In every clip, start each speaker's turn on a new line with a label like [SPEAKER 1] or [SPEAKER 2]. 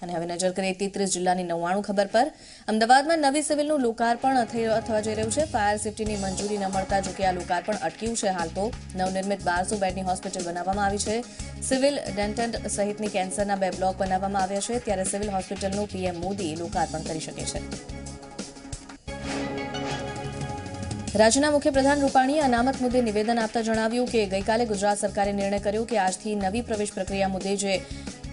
[SPEAKER 1] અને હવે નજર કરીએ 33 જિલ્લાની 99 ખબર પર। અમદાવાદમાં નવી સિવિલનું લોકાર્પણ થવા જઈ રહ્યું છે। ફાયર સેફટીની મંજૂરી ન મળતા જો કે આ લોકાર્પણ અટક્યું છે। હાલ તો નવનિર્મિત 1200 બેડની હોસ્પિટલ બનાવવામાં આવી છે। સિવિલ ડેન્ટન્ટ સહિતની કેન્સરના 2 બ્લોક બનાવવામાં આવ્યા છે। ત્યારે સિવિલ હોસ્પિટલનું પીએમ મોદી લોકાર્પણ કરી શકે છે। રાજ્યના મુખ્યપ્રધાન રૂપાણીએ અનામત મુદ્દે નિવેદન આપતા જણાવ્યું કે ગઈકાલે ગુજરાત સરકારે નિર્ણય કર્યો કે આજથી નવી પ્રવેશ પ્રક્રિયા મુદ્દે જે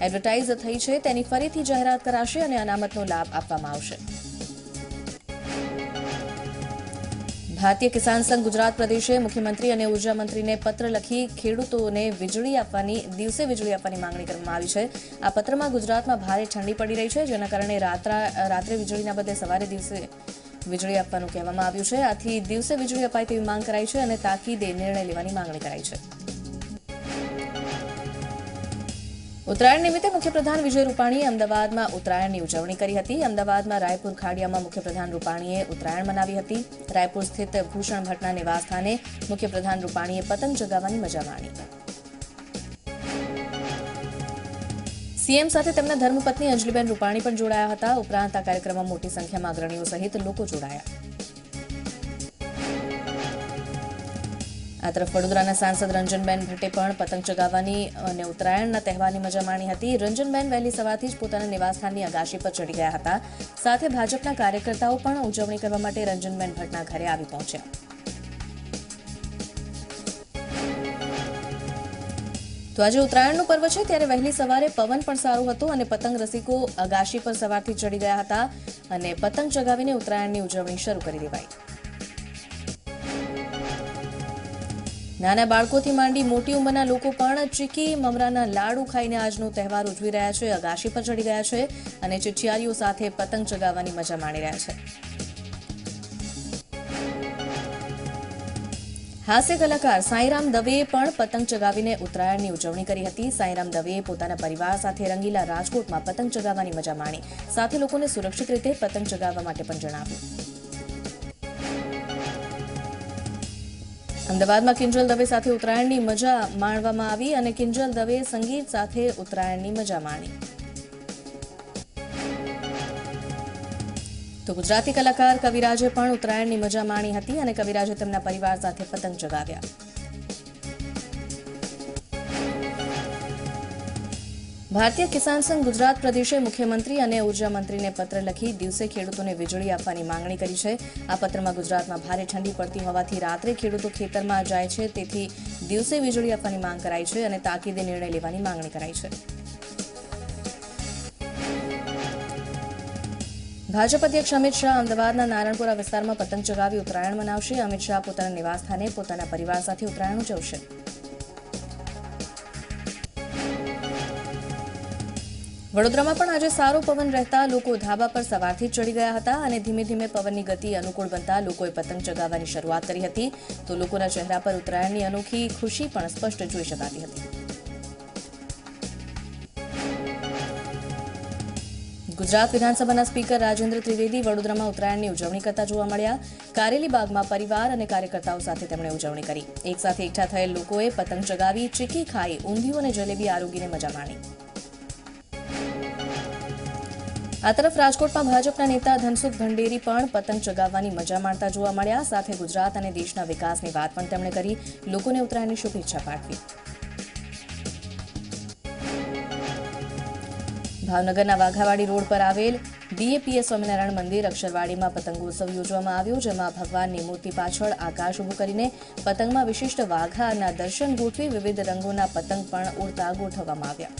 [SPEAKER 1] એડવર્ટાઇઝ થઈ છે તેની ફરીથી જાહેરાત કરાશે અને અનામતનો લાભ આપવામાં આવશે। ભારતીય કિસાન સંઘ ગુજરાત પ્રદેશે મુખ્યમંત્રી અને ઉર્જા મંત્રીને પત્ર લખી ખેડૂતોને દિવસે વીજળી આપવાની માંગણી કરવામાં આવી છે। આ પત્રમાં ગુજરાતમાં ભારે ઠંડી પડી રહી છે, જેના કારણે રાત્રે વીજળીના બદલે સવારે દિવસે વીજળી આપવાનું કહેવામાં આવ્યું છે। આથી દિવસે વીજળી અપાય તેવી માંગ કરાઈ છે અને તાકીદે નિર્ણય લેવાની માંગણી કરાઈ છે। ઉત્તરાયણ નિમિત્તે મુખ્યપ્રધાન વિજય રૂપાણીએ અમદાવાદમાં ઉત્તરાયણની ઉજવણી કરી હતી। અમદાવાદમાં રાયપુર ખાડિયામાં મુખ્યપ્રધાન રૂપાણીએ ઉત્તરાયણ મનાવી હતી। રાયપુર સ્થિત ભૂષણ ભટ્ટના નિવાસસ્થાને મુખ્યપ્રધાન રૂપાણીએ પતંગ ચગાવવાની મજા માણી। સીએમ સાથે તેમના ધર્મપત્ની અંજલિબેન રૂપાણી પણ જોડાયા હતા। ઉપરાંત આ કાર્યક્રમમાં મોટી સંખ્યામાં અગ્રણીઓ સહિત લોકો જોડાયા। આ તરફ વડોદરાના સાંસદ રંજનબેન ભટ્ટે પણ પતંગ ચગાવવાની અને ઉત્તરાયણના તહેવારની મજા માણી હતી। રંજનબેન વહેલી સવારથી જ પોતાના નિવાસસ્થાનની અગાશી પર ચડી ગયા હતા। સાથે ભાજપના કાર્યકર્તાઓ પણ ઉજવણી કરવા માટે રંજનબેન ભટ્ટના ઘરે આવી પહોંચ્યા। તો આજે ઉત્તરાયણનું પર્વ છે, ત્યારે વહેલી સવારે પવન પણ સારો હતો અને પતંગ રસિકો અગાશી પર સવારથી ચડી ગયા હતા અને પતંગ ચગાવીને ઉત્તરાયણની ઉજવણી શરૂ કરી દેવાઈ। નાના બાળકોથી માંડી મોટી ઉંમરના લોકો પણ ચીકી મમરાના લાડુ ખાઈને આજનો તહેવાર ઉજવી રહ્યા છે। અગાશી પર ચડી ગયા છે અને ચિઠિયારીઓ સાથે પતંગ ચગાવવાની મજા માણી રહ્યા છે। હાસ્ય કલાકાર સાંઈરામ દવેએ પણ પતંગ ચગાવીને ઉત્તરાયણની ઉજવણી કરી હતી। સાંઈરામ દવેએ પોતાના પરિવાર સાથે રંગીલા રાજકોટમાં પતંગ ચગાવવાની મજા માણી, સાથે લોકોને સુરક્ષિત રીતે પતંગ ચગાવવા માટે પણ જણાવ્યું। અમદાવાદમાં કિંજલ દવે સાથે ઉત્તરાયણની મજા માણવામાં આવી અને કિંજલ દવે સંગીત સાથે ઉત્તરાયણની મજા માણી। તો ગુજરાતી કલાકાર કવિરાજે પણ ઉત્તરાયણની મજા માણી હતી અને કવિરાજે તેમના પરિવાર સાથે પતંગ ચગાવ્યા। ભારતીય કિસાન સંઘ ગુજરાત પ્રદેશે મુખ્યમંત્રી અને ઉર્જા મંત્રીને પત્ર લખી દિવસે ખેડૂતોને વીજળી આપવાની માંગણી કરી છે। આ પત્રમાં ગુજરાતમાં ભારે ઠંડી પડતી હોવાથી રાત્રે ખેડૂતો ખેતરમાં જાય છે, તેથી દિવસે વીજળી આપવાની માંગ કરાઈ છે અને તાકીદે નિર્ણય લેવાની માંગણી કરાઈ છે। ભાજપ અધ્યક્ષ અમિત શાહ અમદાવાદના નારણપુરા વિસ્તારમાં પતંગ ચગાવી ઉત્તરાયણ મનાવશે। અમિત શાહ પોતાના નિવાસસ્થાને પોતાના પરિવાર સાથે ઉત્તરાયણ ઉજવશે। વડોદરામાં પણ આજે સારો પવન રહેતા લોકો ધાબા પર સવારથી ચડી ગયા હતા અને ધીમે ધીમે પવનની ગતિ અનુકૂળ બનતા લોકોએ પતંગ ચગાવવાની શરૂઆત કરી હતી। તો લોકોના ચહેરા પર ઉત્તરાયણની અનોખી ખુશી પણ સ્પષ્ટ જોઈ શકાતી હતી। ગુજરાત વિધાનસભાના સ્પીકર રાજેન્દ્ર ત્રિવેદી વડોદરામાં ઉત્તરાયણની ઉજવણી કરતા જોવા મળ્યા। કારેલી બાગમાં પરિવાર અને કાર્યકર્તાઓ સાથે તેમણે ઉજવણી કરી। એક સાથે એકઠા થયેલ લોકોએ પતંગ ચગાવી, ચીકી ખાઈ, ઊંધિયું અને જલેબી આરોગીને મજા માણી। આ તરફ રાજકોટમાં ભાજપના નેતા ધનસુખ ભંડેરી પણ પતંગ ચગાવવાની મજા માણતા જોવા મળ્યા। સાથે ગુજરાત અને દેશના વિકાસની વાત પણ તેમણે કરી, લોકોને ઉત્તરાયણની શુભેચ્છા પાઠવી। ભાવનગરના વાઘાવાડી રોડ પર આવેલ DAPS સ્વામિનારાયણ મંદિર અક્ષરવાડીમાં પતંગોત્સવ યોજવામાં આવ્યો, જેમાં ભગવાનની મૂર્તિ પાછળ આકાશ ઊભું કરીને પતંગમાં વિશિષ્ટ વાઘાના દર્શન ગોઠવી વિવિધ રંગોના પતંગ પણ ઉડતા ગોઠવવામાં આવ્યા।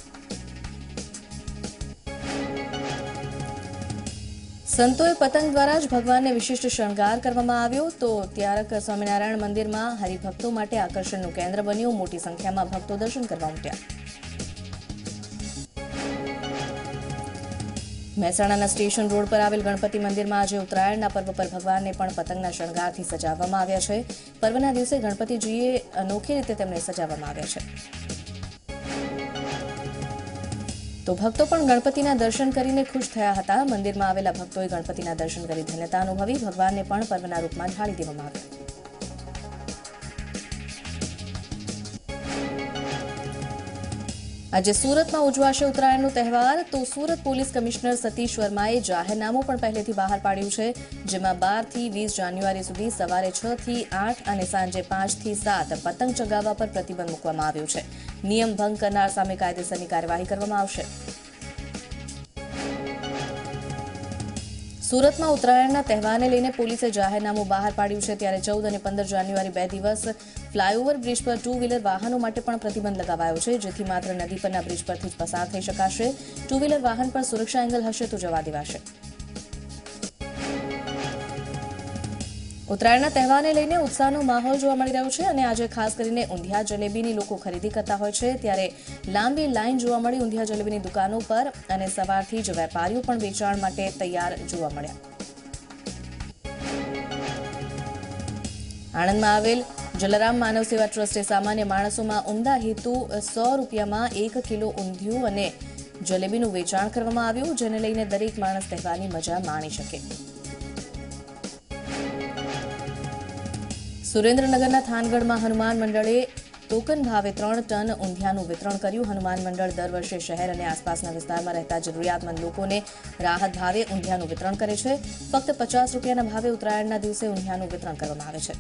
[SPEAKER 1] સંતોએ પતંગ દ્વારા જ ભગવાનને વિશિષ્ટ શણગાર કરવામાં આવ્યો। તો ત્યારક સ્વામિનારાયણ મંદિરમાં હરિભક્તો માટે આકર્ષણનું કેન્દ્ર બન્યું। મોટી સંખ્યામાં ભક્તો દર્શન કરવા ઉમટ્યા। મહેસાણાના સ્ટેશન રોડ પર આવેલ ગણપતિ મંદિરમાં આજે ઉત્તરાયણના પર્વ પર ભગવાનને પણ પતંગના શણગારથી સજાવવામાં આવ્યા છે। પર્વના દિવસે ગણપતિજીએ અનોખી રીતે તેમને સજાવવામાં આવ્યા છે। તો ભક્તો પણ ગણપતિના દર્શન કરીને ખુશ થયા હતા। મંદિરમાં આવેલા ભક્તોએ ગણપતિના દર્શન કરી ધન્યતા અનુભવી। ભગવાનને પણ પર્વના રૂપમાં ઢાળી દેવામાં આવ્યા। આજે સુરતમાં ઉજવાશે ઉત્તરાયણનો તહેવાર તો સુરત પોલીસ કમિશનર સતીશ વર્માએ જાહેરનામું પણ પહેલેથી બહાર પાડ્યું છે, જેમાં 12 થી 20 જાન્યુઆરી સુધી સવારે 6 થી 8 અને સાંજે 5 થી 7 પતંગ ચગાવવા પર પ્રતિબંધ મૂકવામાં આવ્યો છે. નિયમ ભંગ કરનાર સામે કાયદેસરની કાર્યવાહી કરવામાં આવશે. સુરતમાં ઉત્તરાયણના તહેવારને લઈને પોલીસે જાહેરનામું બહાર પાડ્યું છે, ત્યારે 14 અને 15 જાન્યુઆરી 2 દિવસ ફ્લાયઓવર બ્રિજ પર 2 વ્હીલર વાહનો માટે પણ પ્રતિબંધ લગાવાયો છે, જેથી માત્ર નદી પરના બ્રિજ પરથી જ પસાર થઈ શકાશે. 2 વ્હીલર વાહન પર સુરક્ષા એંગલ હશે તો જવા દેવાશે. ઉત્તરાયણના તહેવારને લઈને ઉત્સાહનો માહોલ જોવા મળી રહ્યો છે અને આજે ખાસ કરીને ઊંધિયા જલેબીની લોકો ખરીદી કરતા હોય છે, ત્યારે લાંબી લાઈન જોવા મળી ઊંધિયા જલેબીની દુકાનો પર અને સવારથી જ વેપારીઓ પણ વેચાણ માટે તૈયાર જોવા મળ્યા. આણંદમાં આવેલ જલારામ માનવ સેવા ટ્રસ્ટે સામાન્ય માણસોમાં ઉમદા હેતુ 100 રૂપિયામાં 1 કિલો ઊંધિયું અને જલેબીનું વેચાણ કરવામાં આવ્યું, જેને લઈને દરેક માણસ તહેવારની મજા માણી શકે. સુરેન્દ્રનગરના થાનગઢમાં હનુમાન મંડળે ટોકન ભાવે 3 ટન ઊંધિયાનું વિતરણ કર્યું. હનુમાન મંડળ દર વર્ષે શહેર અને આસપાસના વિસ્તારમાં રહેતા જરૂરિયાતમંદ લોકોને રાહત ભાવે ઊંધિયાનું વિતરણ કરે છે. ફક્ત 50 રૂપિયાના ભાવે ઉત્તરાયણના દિવસે ઊંધિયાનું વિતરણ કરવામાં આવે છે.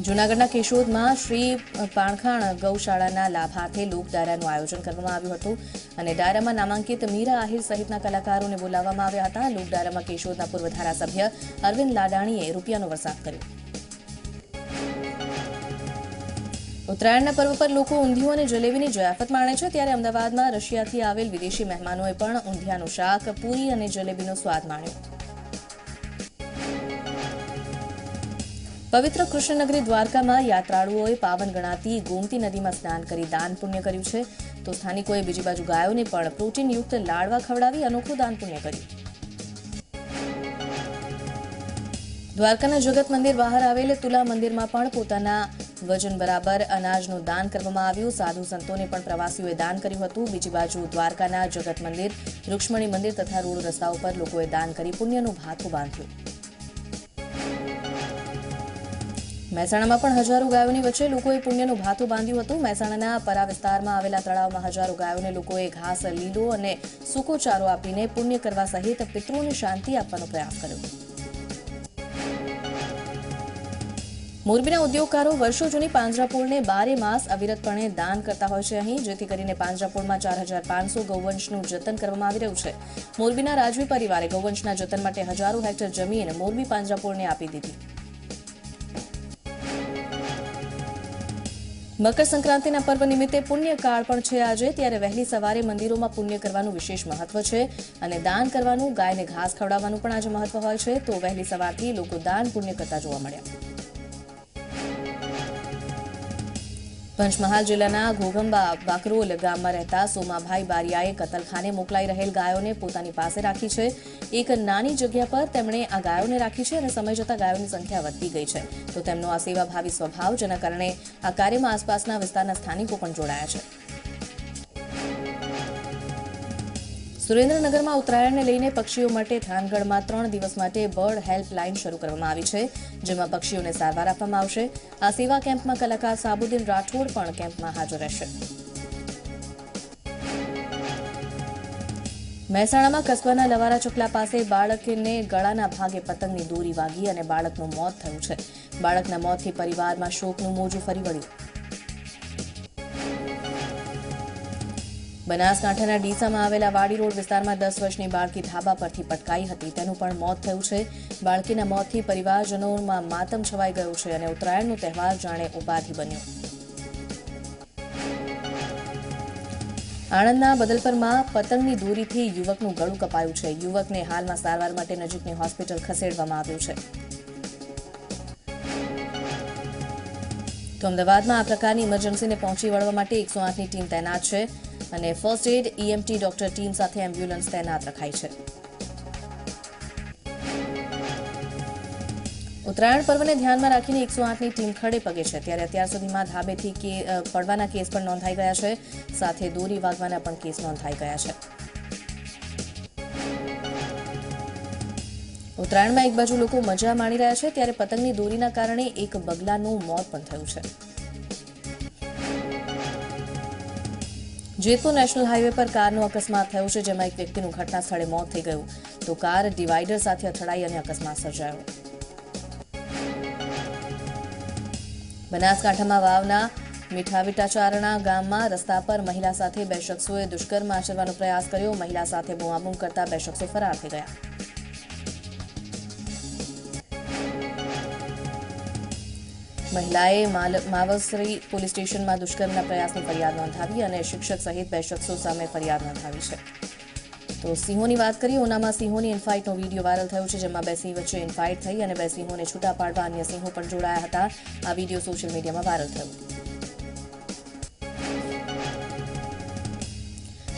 [SPEAKER 1] જૂનાગઢના કેશોદમાં શ્રી પાણખાણ ગૌશાળાના લાભાર્થે લોક ડાયરાનું આયોજન કરવામાં આવ્યું હતું અને ડાયરામાં નામાંકિત મીરા આહિર સહિતના કલાકારોને બોલાવવામાં આવ્યા હતા. લોક ડાયરામાં કેશોદના પૂર્વ ધારાસભ્ય અરવિંદ લાડાણીએ રૂપિયાનો વરસાદ કર્યો. ઉત્તરાયણના પર્વ પર લોકો ઊંધિયું અને જલેબીની જયાફત માણે છે, ત્યારે અમદાવાદમાં રશિયાથી આવેલ વિદેશી મહેમાનોએ પણ ઊંધિયાનું શાક, પૂરી અને જલેબીનો સ્વાદ માણ્યો. પવિત્ર કૃષ્ણનગરી દ્વારકામાં યાત્રાળુઓએ પાવન ગણાતી ગોમતી નદીમાં સ્નાન કરી દાન પુણ્ય કર્યું છે, તો સ્થાનિકોએ બીજી બાજુ ગાયોને પણ પ્રોટીનયુક્ત લાડવા ખવડાવી અનોખું દાન પુણ્ય કર્યું. દ્વારકાના જગત મંદિર બહાર આવેલ તુલા મંદિરમાં પણ પોતાના વજન બરાબર અનાજનું દાન કરવામાં આવ્યું. સાધુ સંતોને પણ પ્રવાસીઓએ દાન કર્યું હતું. બીજી બાજુ દ્વારકાના જગત મંદિર, રૂક્ષ્મણી મંદિર તથા રોડ રસ્તાઓ પર લોકોએ દાન કરી પુણ્યનું ભાથું બાંધ્યું. મહેસાણામાં પણ હજારો ગાયોની વચ્ચે લોકોએ પુણ્યનું ભાથું બાંધ્યું હતું. મહેસાણાના પરા વિસ્તારમાં આવેલા તળાવમાં હજારો ગાયોને લોકોએ ઘાસ, લીલો અને સૂકો ચારો આપીને પુણ્ય કરવા સહિત પિતૃઓને શાંતિ આપવાનો પ્રયાસ કર્યો. મોરબીના ઉદ્યોગકારો વર્ષો જૂની પાંજરાપોળને 12 માસ અવિરતપણે દાન કરતા હોય છે અહીં, જેથી કરીને પાંજરાપોળમાં 4500 ગૌવંશનું જતન કરવામાં આવી રહ્યું છે. મોરબીના રાજવી પરિવારે ગૌવંશના જતન માટે હજારો હેક્ટર જમીન મોરબી પાંજરાપોળને આપી દીધી. મકર સંક્રાંતિના પર્વ નિમિત્તે પુણ્યકાળ પણ છે આજે, ત્યારે વહેલી સવારે મંદિરોમાં પુણ્ય કરવાનું વિશેષ મહત્વ છે અને દાન કરવાનું, ગાયને ઘાસ ખવડાવવાનું પણ આજે મહત્વ હોય છે, તો વહેલી સવારથી લોકો દાન પુણ્ય કરતા જોવા મળ્યા. પંચમહાલ જિલ્લાના ઘોઘંબા બાકરોલ ગામમાં રહેતા સોમાભાઈ બારિયાએ કતલખાને મોકલાઈ રહેલ ગાયોને પોતાની પાસે રાખી છે. એક નાની જગ્યા પર તેમણે આ ગાયોને રાખી છે અને સમય જતાં ગાયોની સંખ્યા વધતી ગઈ છે, તો તેમનો આ સેવાભાવી સ્વભાવ, જેના કારણે આ કાર્યમાં આસપાસના વિસ્તારના સ્થાનિકો પણ જોડાયા છે. સુરેન્દ્રનગરમાં ઉત્તરાયણને લઈને પક્ષીઓ માટે થાનગઢમાં 3 દિવસ માટે બર્ડ હેલ્પલાઇન શરૂ કરવામાં આવી છે, જેમાં પક્ષીઓને સારવાર આપવામાં આવશે. આ સેવા કેમ્પમાં કલાકાર સાબુદ્દીન રાઠોડ પણ કેમ્પમાં હાજર રહેશે. મહેસાણામાં કસ્બાના લવારા ચકલા પાસે બાળકને ગળાના ભાગે પતંગની દોરી વાગી અને બાળકનું મોત થયું છે. બાળકના મોતથી પરિવારમાં શોકનું મોજું ફરી વળ્યું. બનાસકાંઠાના ડીસામાં આવેલા વાડી રોડ વિસ્તારમાં 10 વર્ષની બાળકી ધાબા પરથી પટકાઈ હતી, તેનું પણ મોત થયું છે. બાળકીના મોતથી પરિવારજનોમાં માતમ છવાઈ ગયો છે અને ઉત્તરાયણનો તહેવાર જાણે ઉપાધિ બન્યો. આણંદના બદલપરમાં પતંગની દોરીથી યુવકનું ગળું કપાયું છે. યુવકને હાલમાં સારવાર માટે નજીકની હોસ્પિટલ ખસેડવામાં આવ્યું છે. તો અમદાવાદમાં આ પ્રકારની ઇમરજન્સીને પહોંચી વળવા માટે 108ની ટીમ તૈનાત છે અને first aid, EMT doctor team સાથે એમ્બ્યુલન્સ તૈનાત રખાઈ છે. ઉત્તરાયણ પર્વને ધ્યાનમાં રાખીને 108ની ટીમ ખડે પગે છે, ત્યારે અત્યાર સુધીમાં ધાબેથી પડવાના કેસ પણ નોંધાઈ ગયા છે, સાથે દોરી વાગવાના પણ કેસ નોંધાઈ ગયા છે. ઉત્તરાયણમાં એક બાજુ લોકો મજા માણી રહ્યા છે ત્યારે પતંગની દોરીના કારણે એક બગલાનું મોત પણ થયું છે. જેતપુર નેશનલ હાઈવે પર કારનો અકસ્માત થયો છે, જેમાં એક વ્યક્તિનું ઘટના સ્થળે મોત થઈ ગયું તો કાર ડિવાઈડર સાથે અથડાઈ અને અકસ્માત સર્જાયો. બનાસકાંઠામાં વાવના મીઠાવીટાચારણા ગામમાં રસ્તા પર મહિલા સાથે બે શખ્સોએ દુષ્કર્મ આચરવાનો પ્રયાસ કર્યો. મહિલા સાથે બૂમાબૂમ કરતા બે શખ્સો ફરાર થઈ ગયા. મહિલાએ માવસરી પોલીસ સ્ટેશનમાં દુષ્કર્મના પ્રયાસની ફરિયાદ નોંધાવી અને શિક્ષક સહિત બે શખ્સો સામે ફરિયાદ નોંધાવી છે. તો સિંહોની વાત કરીએ. ઉનામાં સિંહોની ઇનફાઇટનો વિડીયો વાયરલ થયો છે, જેમાં બે સિંહ વચ્ચે ઇનફાઇટ થઈ અને બે સિંહોને છૂટા પાડવા અન્ય સિંહો પણ જોડાયા હતા. આ વિડીયો સોશિયલ મીડિયામાં વાયરલ થયો.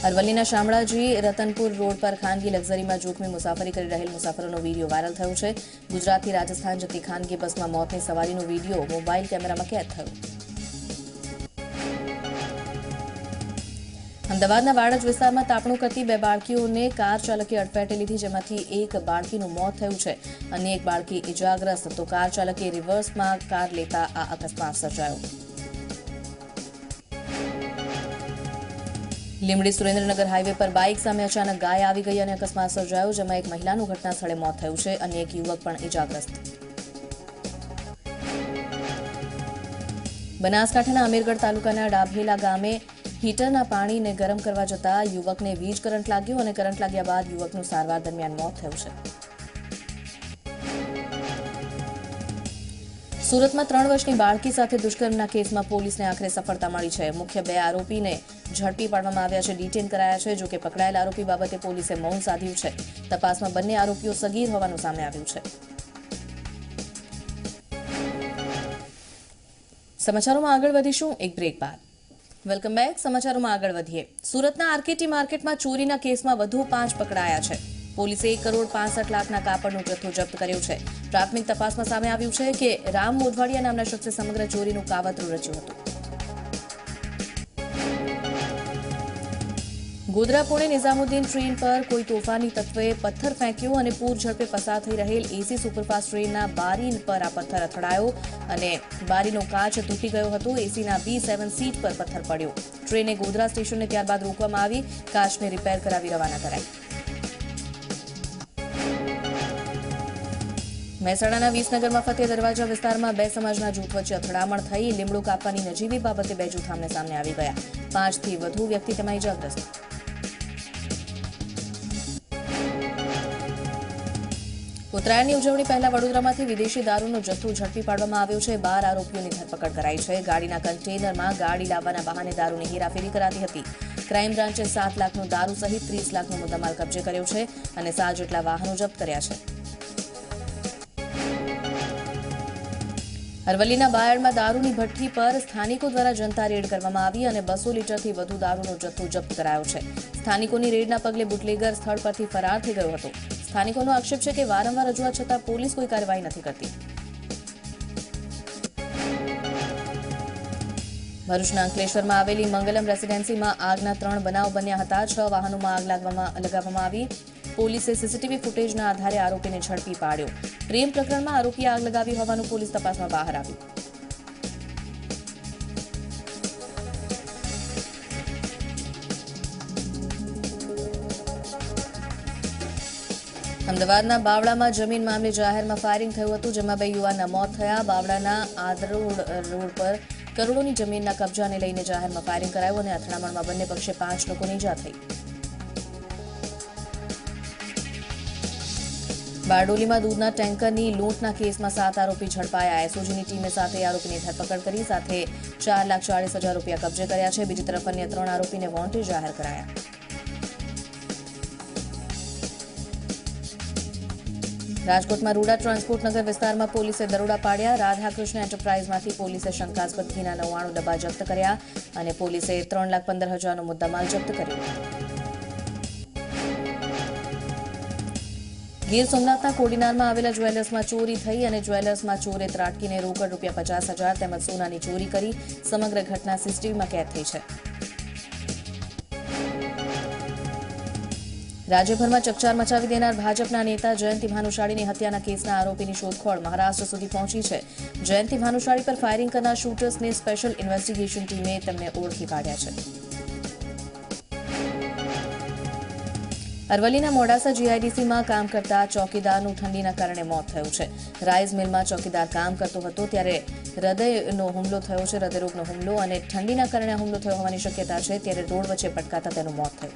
[SPEAKER 1] અરવલ્લીના શામળાજી રતનપુર રોડ પર ખાનગી લક્ઝરીમાં જોખમી મુસાફરી કરી રહેલ મુસાફરોનો વિડીયો વાયરલ થયો છે. ગુજરાતથી રાજસ્થાન જતી ખાનગી બસમાં મોતની સવારીનો વિડીયો મોબાઈલ કેમેરામાં કેદ થયો. અમદાવાદના વાડજ વિસ્તારમાં તાપણું કરતી બે બાળકીઓને કાર ચાલકે અડફેટે લીધી, જેમાંથી એક બાળકીનું મોત થયું છે અને એક બાળકી ઇજાગ્રસ્ત. તો કાર ચાલકે રિવર્સમાં કાર લેતા આ અકસ્માત સર્જાયો. લીંબડી સુરેન્દ્રનગર હાઈવે પર બાઇક સામે અચાનક ગાય આવી ગઈ અને અકસ્માત સર્જાયો, જેમાં એક મહિલાનું ઘટના સ્થળે મોત થયું છે અને એક યુવક પણ ઇજાગ્રસ્ત. બનાસકાંઠાના અમીરગઢ તાલુકાના ડાભેલા ગામે હીટરના પાણીને ગરમ કરવા જતા યુવકને વીજ કરંટ લાગ્યો અને કરંટ લાગ્યા બાદ યુવકનું સારવાર દરમિયાન મોત થયું છે. સુરતમાં 3 વર્ષની બાળકી સાથે દુષ્કર્મના કેસમાં પોલીસને આખરે સફળતા મળી છે. મુખ્ય 2 આરોપીને ઝડપી પાડવામાં આવ્યા છે, ડિટેન કરાયા છે. જોકે પકડાયેલ આરોપી બાબતે પોલીસે મૌન સાધ્યું છે. તપાસમાં બંને આરોપીઓ સગીર હોવાનું સામે આવ્યું છે. સમાચારોમાં આગળ વધીશું એક બ્રેક બાદ. Welcome back. સમાચારોમાં આગળ વધીએ. સુરતના આરકેટી માર્કેટમાં ચોરીના કેસમાં વધુ 5 પકડાયા છે. પોલીસે 1,65,00,000ના કાપડનો જથ્થો જપ્ત કર્યો છે. પ્રાથમિક તપાસમાં સામે આવ્યું છે કે રામ મોઢવાડિયા નામના શખ્સે સમગ્ર ચોરીનું કાવતરું રચ્યું હતું. ગોધરા પુણે નિઝામુદ્દીન ટ્રેન પર કોઈ તોફાની તત્વએ પથ્થર ફેંક્યો અને પૂર ઝડપે પસાર થઈ રહેલ એસી સુપરફાસ્ટ ટ્રેનના બારી પર આ પથ્થર અથડાયો અને બારીનો કાચ તૂટી ગયો હતો. એસીના B7 સીટ પર પથ્થર પડ્યો. ટ્રેને ગોધરા સ્ટેશનને ત્યારબાદ રોકવામાં આવી. કાચને રિપેર કરાવી રવાના કરાઈ. મહેસાણાના વિસનગરમાં ફતેહ દરવાજા વિસ્તારમાં 2 સમાજના જૂથ વચ્ચે અથડામણ થઈ. લીમડો કાપવાની નજીવી બાબતે 2 જૂથ આમને સામને આવી ગયા. 5થી વધુ વ્યક્તિ તેમાં ઇજાગ્રસ્ત. ઉત્તરાયણની ઉજવણી પહેલા વડોદરામાંથી વિદેશી દારૂનો જથ્થો ઝડપી પાડવામાં આવ્યો છે. 12 આરોપીઓની ધરપકડ કરાઈ છે. ગાડીના કન્ટેનરમાં ગાડી લાવવાના બહાને દારૂની હેરાફેરી કરાતી હતી. ક્રાઇમ બ્રાન્ચે 7 લાખનો દારૂ સહિત 30 લાખનો મુદ્દામાલ કબજે કર્યો છે અને 7 જેટલા વાહનો જપ્ત કર્યા છે. અરવલ્લીના બાયડમાં દારૂની ભઠ્ઠી પર સ્થાનિકો દ્વારા જનતા રેડ કરવામાં આવી અને 200 લીટરથી વધુ દારૂનો જથ્થો જપ્ત કરાયો છે. સ્થાનિકોની રેડના પગલે બુટલેગર સ્થળ પરથી ફરાર થઈ ગયો હતો. સ્થાનિકોનો આક્ષેપ છે કે વારંવાર રજૂઆત છતાં પોલીસ કોઈ કાર્યવાહી નથી કરતી. ભરૂચના અંકલેશ્વરમાં આવેલી મંગલમ રેસીડેન્સીમાં આગના 3 બનાવ બન્યા હતા. 6 વાહનોમાં આગ લગાવવામાં આવી. પોલીસે સીસીટીવી ફૂટેજના આધારે આરોપીને ઝડપી પાડ્યો. પ્રેમ પ્રકરણમાં આરોપીએ આગ લગાવી હોવાનું પોલીસ તપાસમાં બહાર આવ્યું. અમદાવાદના બાવળામાં જમીન મામલે જાહેરમાં ફાયરિંગ થયું હતું, જેમાં 2 યુવાનના મોત થયા. બાવળાના આદરોડ રોડ પર કરોડોની જમીનના કબજાને લઈને જાહેરમાં ફાયરિંગ કરાયું અને અથડામણમાં બંને પક્ષે 5 લોકોને ઈજા થઈ. બારડોલીમાં દૂધના ટેન્કરની લૂંટના કેસમાં 7 આરોપી ઝડપાયા. એસઓજીની ટીમે 7 આરોપીની ધરપકડ કરી સાથે 4,40,000 રૂપિયા કબજે કર્યા છે. બીજી તરફ અન્ય 3 આરોપીને વોન્ટેડ જાહેર કરાયા. રાજકોટમાં રૂડા ટ્રાન્સપોર્ટ નગર વિસ્તારમાં પોલીસે દરોડા પાડ્યા. રાધાકૃષ્ણ એન્ટરપ્રાઇઝમાંથી પોલીસે શંકાસ્પદ ઘીના 99 ડબ્બા જપ્ત કર્યા અને પોલીસે 3,15,000નો મુદ્દામાલ જપ્ત કર્યો. ગીર સોમનાથના કોડીનારમાં આવેલા જ્વેલર્સમાં ચોરી થઈ અને જ્વેલર્સમાં ચોરે ત્રાટકીને રોકડ ₹50,000 તેમજ સોનાની ચોરી કરી. સમગ્ર ઘટના સીસીટીવીમાં કેદ થઈ છે. રાજ્યભરમાં ચકચાર મચાવી દેનાર ભાજપના નેતા જયંતિ ભાનુશાળીની હત્યાના કેસના આરોપીની શોધખોળ મહારાષ્ટ્ર સુધી પહોંચી છે. જયંતિ ભાનુશાળી પર ફાયરિંગ કરનાર શૂટર્સની સ્પેશિયલ ઇન્વેસ્ટિગેશન ટીમે તેમને ઓળખી કાઢ્યા છે. અરવલ્લીના મોડાસા જીઆઈડીસીમાં કામ કરતા ચોકીદારનું ઠંડીના કારણે મોત થયું છે. રાઈસ મિલમાં ચોકીદાર કામ કરતો હતો ત્યારે હૃદયનો હુમલો થયો છે. હૃદયરોગનો હુમલો અને ઠંડીના કારણે હુમલો થયો હોવાની શક્યતા છે. ત્યારે રોડ વચ્ચે પટકાતા તેનું મોત થયું.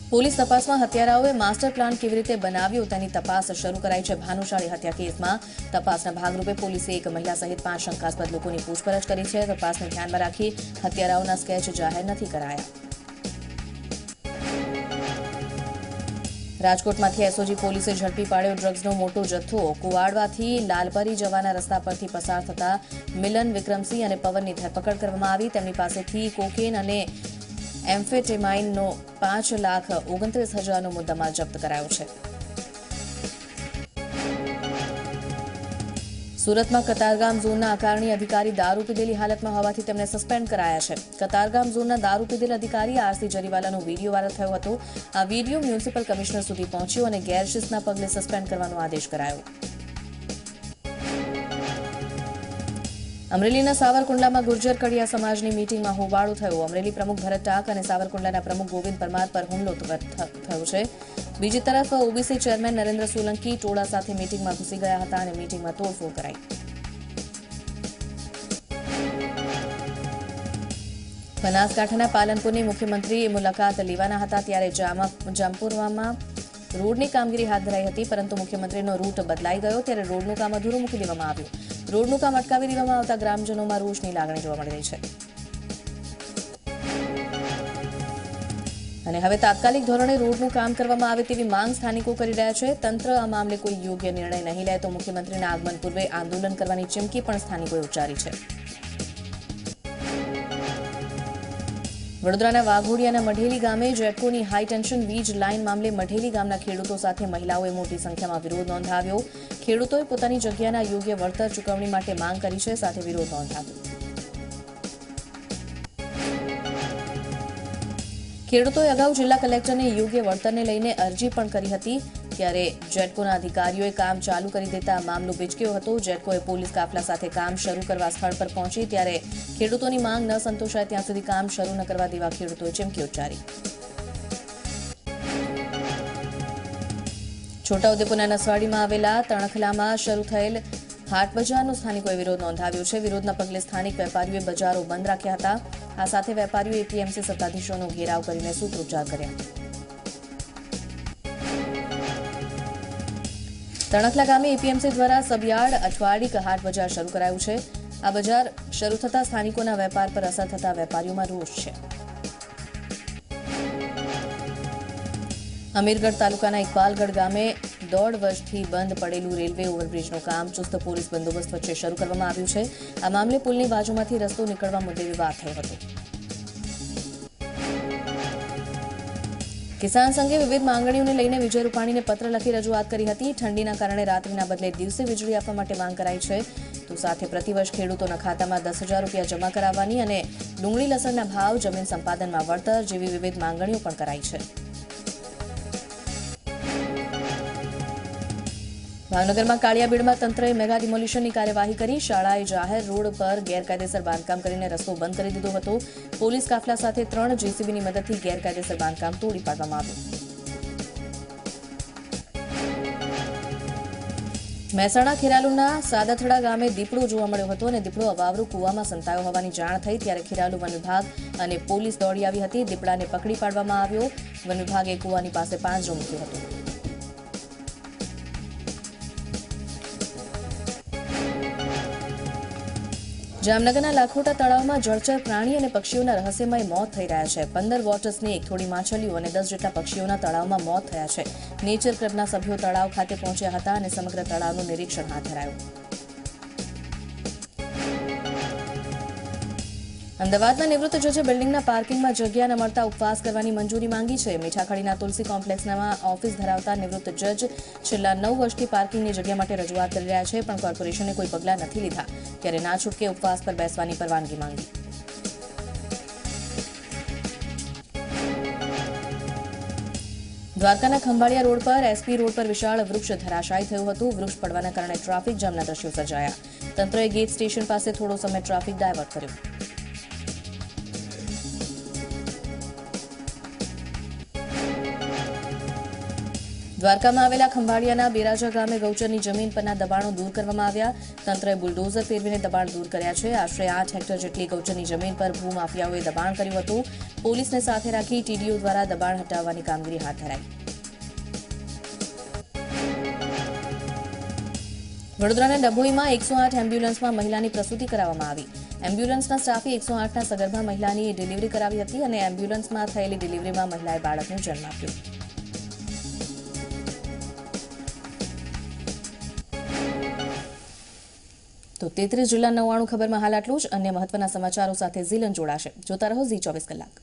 [SPEAKER 1] પોલીસ તપાસમાં હત્યારાઓએ માસ્ટર પ્લાન કેવી રીતે બનાવ્યો તેની તપાસ શરૂ કરાઈ છે. ભાનુશાળી હત્યા કેસમાં તપાસના ભાગરૂપે પોલીસે એક મહિલા સહિત 5 શંકાસ્પદ લોકોની પૂછપરછ કરી છે. તપાસને ધ્યાનમાં રાખી હત્યારાઓના સ્કેચ જાહેર નથી કરાયા. રાજકોટમાંથી એસઓજી પોલીસે ઝડપી પાડ્યો ડ્રગ્સનો મોટો જથ્થો. કુવાડવાથી લાલપરી જવાના રસ્તા પરથી પસાર થતા મિલન, વિક્રમસિંહ અને પવનની ધરપકડ કરવામાં આવી. તેમની પાસેથી કોકેન અને એમ્ફેટેમાઇનનો 5,29,000નો મુદ્દામાલ જપ્ત કરાયો છે. સુરતમાં કતારગામ ઝોનના આકારણી અધિકારી દારૂ પીધેલી હાલતમાં હોવાથી તેમને સસ્પેન્ડ કરાયા છે. કતારગામ ઝોનના દારૂ પીધેલ અધિકારી આરસી જરીવાલાનો વિડીયો વાયરલ થયો હતો. આ વિડીયો મ્યુનિસિપલ કમિશનર સુધી પહોંચ્યો અને ગેરશિસ્તના પગલે સસ્પેન્ડ કરવાનો આદેશ કરાયો. અમરેલીના સાવરકુંડલામાં ગુર્જર કડિયા સમાજની મીટિંગમાં હોબાળો થયો. અમરેલી પ્રમુખ ભરત ટાક અને સાવરકુંડલાના પ્રમુખ ગોવિંદ પરમાર પર હુમલો થયો છે. બીજી તરફ ઓબીસી ચેરમેન નરેન્દ્ર સોલંકી ટોળા સાથે મીટિંગમાં ઘૂસી ગયા હતા અને મીટિંગમાં તોડફોડ કરાઈ. બનાસકાંઠાના પાલનપુરની મુખ્યમંત્રી મુલાકાત લેવાના હતા ત્યારે જામપુરમાં રોડની કામગીરી હાથ ધરાઈ હતી, પરંતુ મુખ્યમંત્રીનો રૂટ બદલાઈ ગયો ત્યારે રોડનું કામ અધૂરું મૂકી દેવામાં આવ્યું. રોડનું કામ અટકાવી દેવામાં આવતા ગ્રામજનોમાં રોષની લાગણી જોવા મળી રહી છે. અને હવે તાત્કાલિક ધોરણે રોડનું કામ કરવામાં આવે તેવી માંગ સ્થાનિકો કરી રહ્યા છે. તંત્ર આ મામલે કોઈ યોગ્ય નિર્ણય નહીં લે તો મુખ્યમંત્રીના આગમન પૂર્વે આંદોલન કરવાની ચીમકી પણ સ્થાનિકોએ ઉચ્ચારી છે. વડોદરાના વાઘોડિયાના મઢેલી ગામે જેટકોની હાઈ ટેન્શન વીજ લાઇન મામલે મઢેલી ગામના ખેડૂતો સાથે મહિલાઓએ મોટી સંખ્યામાં વિરોધ નોંધાવ્યો. ખેડૂતોએ પોતાની જગ્યાના યોગ્ય વળતર ચૂકવણી માટે માંગ કરી છે, સાથે વિરોધ નોંધાવ્યો. ખેડૂતોએ અગાઉ જિલ્લા કલેક્ટરને યોગ્ય વળતરને લઈને અરજી પણ કરી હતી, ત્યારે જેટકોના અધિકારીઓએ કામ ચાલુ કરી દેતા મામલો ભીચક્યો હતો. જેટકોએ પોલીસ કાફલા સાથે કામ શરૂ કરવા સ્થળ પર પહોંચી ત્યારે ખેડૂતોની માંગ ન સંતોષાય ત્યાં સુધી કામ શરૂ ન કરવા દેવા ખેડૂતોએ ચીમકી ઉચ્ચારી. છોટાઉદેપુરના નસવાડીમાં આવેલા તણખલામાં શરૂ થયેલ હાટ બજારનો સ્થાનિકોએ વિરોધ નોંધાવ્યો છે. વિરોધના પગલે સ્થાનિક વેપારીઓએ બજારો બંધ રાખ્યા હતા. આ સાથે વેપારીઓએ એપીએમસી સત્તાધીશોનો ઘેરાવ કરીને સૂત્રોચ્ચાર કર્યા. તણખલા ગામે એપીએમસી દ્વારા સબયાર્ડ અઠવાડિક હાટ બજાર શરૂ કરાયું છે. આ બજાર શરૂ થતા સ્થાનિકોના વેપાર પર અસર થતા વેપારીઓમાં રોષ છે. અમીરગઢ તાલુકાના ઇકબાલગઢ ગામે 1.5 વર્ષથી બંધ પડેલું રેલવે ઓવરબ્રિજનું કામ ચુસ્ત પોલીસ બંદોબસ્ત વચ્ચે શરૂ કરવામાં આવ્યું છે. આ મામલે પુલની બાજુમાંથી રસ્તો નીકળવા મુદ્દે વિવાદ થયો હતો. કિસાન સંઘે વિવિધ માંગણીઓને લઈને વિજય રૂપાણીને પત્ર લખી રજૂઆત કરી હતી. ઠંડીના કારણે રાત્રિના બદલે દિવસે વીજળી આપવા માટે માંગ કરાઈ છે. તો સાથે પ્રતિવર્ષ ખેડૂતોના ખાતામાં 10,000 રૂપિયા જમા કરાવવાની અને ડુંગળી લસણના ભાવ, જમીન સંપાદનમાં વળતર જેવી વિવિધ માંગણીઓ પણ કરાઈ છે. ભાવનગરમાં કાળિયાબીડમાં તંત્રએ મેગા ડિમોલિશનની કાર્યવાહી કરી. શાળાએ જાહેર રોડ પર ગેરકાયદેસર બાંધકામ કરીને રસ્તો બંધ કરી દીધો હતો. પોલીસ કાફલા સાથે 3 જેસીબીની મદદથી ગેરકાયદેસર બાંધકામ તોડી પાડવામાં આવ્યું. મહેસાણા ખેરાલુના સાદાથડા ગામે દીપડો જોવા મળ્યો હતો અને દીપડો અવાવરૂ કૂવામાં સંતાયો હોવાની જાણ થઈ ત્યારે ખેરાલુ વન વિભાગ અને પોલીસ દોડી આવી હતી. દીપડાને પકડી પાડવામાં આવ્યો. વન વિભાગે કૂવાની પાસે પાંજરો મૂક્યો હતો. જામનગરના લાખોટા તળાવમાં જળચર પ્રાણી અને પક્ષીઓના રહસ્યમય મોત થઈ રહ્યા છે. 15 વોટર સ્નેક, થોડી માછલીઓ અને 10 જેટલા પક્ષીઓના તળાવમાં મોત થયા છે. નેચર ક્લબના સભ્યો તળાવ ખાતે પહોંચ્યા હતા અને સમગ્ર તળાવનું નિરીક્ષણ હાથ ધરાયું. અમદાવાદના નિવૃત્ત જજે બિલ્ડિંગના પાર્કિંગમાં જગ્યા ન મળતા ઉપવાસ કરવાની મંજૂરી માંગી છે. મીઠાખડીના તુલસી કોમ્પ્લેક્સમાં ઓફિસ ધરાવતા નિવૃત્ત જજ છેલ્લા 9 વર્ષથી પાર્કિંગની જગ્યા માટે રજૂઆત કરી રહ્યા છે, પણ કોર્પોરેશને કોઈ પગલાં નથી લીધા. ત્યારે ના છૂટકે ઉપવાસ પર બેસવાની પરવાનગી માંગી. દ્વારકાના ખંભાળિયા રોડ પર એસપી રોડ પર વિશાળ વૃક્ષ ધરાશાયી થયું હતું. વૃક્ષ પડવાના કારણે ટ્રાફિક જામના દ્રશ્યો સર્જાયા. તંત્રએ ગેટ સ્ટેશન પાસે થોડો સમય ટ્રાફિક ડાયવર્ટ કર્યો. દ્વારકામાં આવેલા ખંભાળિયાના બેરાજા ગામે ગૌચરની જમીન પરના દબાણો દૂર કરવામાં આવ્યા. તંત્રએ બુલડોઝર ફેરવીને દબાણ દૂર કર્યા છે. આશરે 8 હેક્ટર જેટલી ગૌચરની જમીન પર ભૂમાફિયાઓએ દબાણ કર્યું હતું. પોલીસને સાથે રાખી ટીડીઓ દ્વારા દબાણ હટાવવાની કામગીરી હાથ ધરાઈ. વડોદરાના ડભોઈમાં 108 એમ્બ્યુલન્સમાં મહિલાની પ્રસૂતિ કરાવવામાં આવી. એમ્બ્યુલન્સના સ્ટાફે 108ના સગર્ભા મહિલાની ડિલિવરી કરાવી હતી અને એમ્બ્યુલન્સમાં થયેલી ડિલિવરીમાં મહિલાએ બાળકને જન્મ આપ્યો. તો 33 જિલ્લા 99 ખબરમાં હાલ આટલું જ. અન્ય મહત્વના સમાચારો સાથે ઝીલન જોડાશે. જોતા રહો ઝી 24 કલાક.